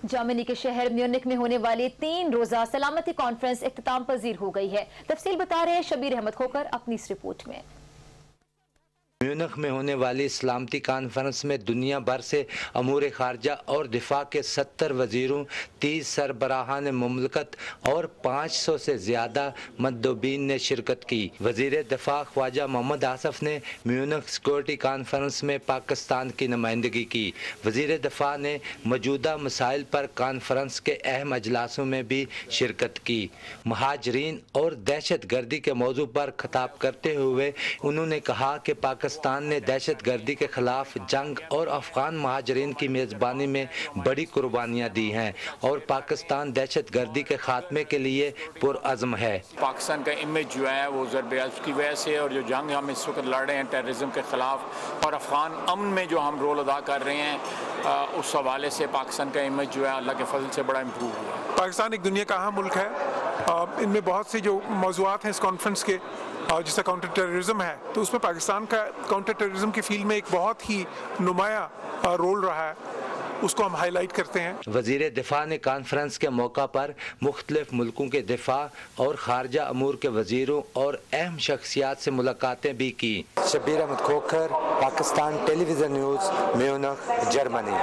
Germany के शहर Munich में होने वाली 3 रोजा सलामती कॉन्फ्रेंस इख्तिताम पजीर हो गई है। तफसील बता रहे हैं शबीर अहमद खोकर अपनी इस रिपोर्ट में। म्यूनिख में होने वाली सलामती कॉन्फ्रेंस में दुनिया भर से अमूर खारजा और दिफा के 70 वजीरों, 30 सरबराहान मुमलकत और 500 से ज़्यादा मंदोबीन ने शिरकत की। वज़ीर दिफा ख्वाजा मोहम्मद आसफ ने म्यूनिख सिक्योरिटी कॉन्फ्रेंस में पाकिस्तान की नुमाइंदगी की। वज़ीर दिफा ने मौजूदा मसाइल पर कॉन्फ्रेंस के अहम अजलासों में भी शिरकत की। महाजरीन और दहशत गर्दी के मौजू पर खिताब करते हुए उन्होंने कहा कि पाकिस्तान ने दहशत गर्दी के खिलाफ जंग और अफगान महाजरीन की मेज़बानी में बड़ी कुर्बानियाँ दी हैं और पाकिस्तान दहशत गर्दी के खात्मे के लिए पुरअज़्म है। पाकिस्तान का इमेज जो है वो ज़रबयाज़ की वजह से और जो जंग हम इस वक्त लड़ रहे हैं टेररिज्म के खिलाफ और अफगान अमन में जो हम रोल अदा कर रहे हैं उस हवाले से पाकिस्तान का इमेज जो है अल्लाह के फजल से बड़ा इम्प्रूव हुआ है। पाकिस्तान एक दुनिया का अहम मुल्क है। इनमें बहुत सी जो मौज़ूआत हैं इस कॉन्फ्रेंस के जिसका काउंटर टेररिज्म है, तो उसमें पाकिस्तान का काउंटर टेररिज्म की फील्ड में एक बहुत ही नुमाया रोल रहा है, उसको हम हाईलाइट करते हैं। वज़ीर दिफा ने कॉन्फ्रेंस के मौका पर मुख्तलिफ मुल्कों के दिफा और खारजा अमूर के वज़ीरों और अहम शख्सियात से मुलाकातें भी की। Shabir Ahmed Khokhar, Pakistan television news, Munich, Germany.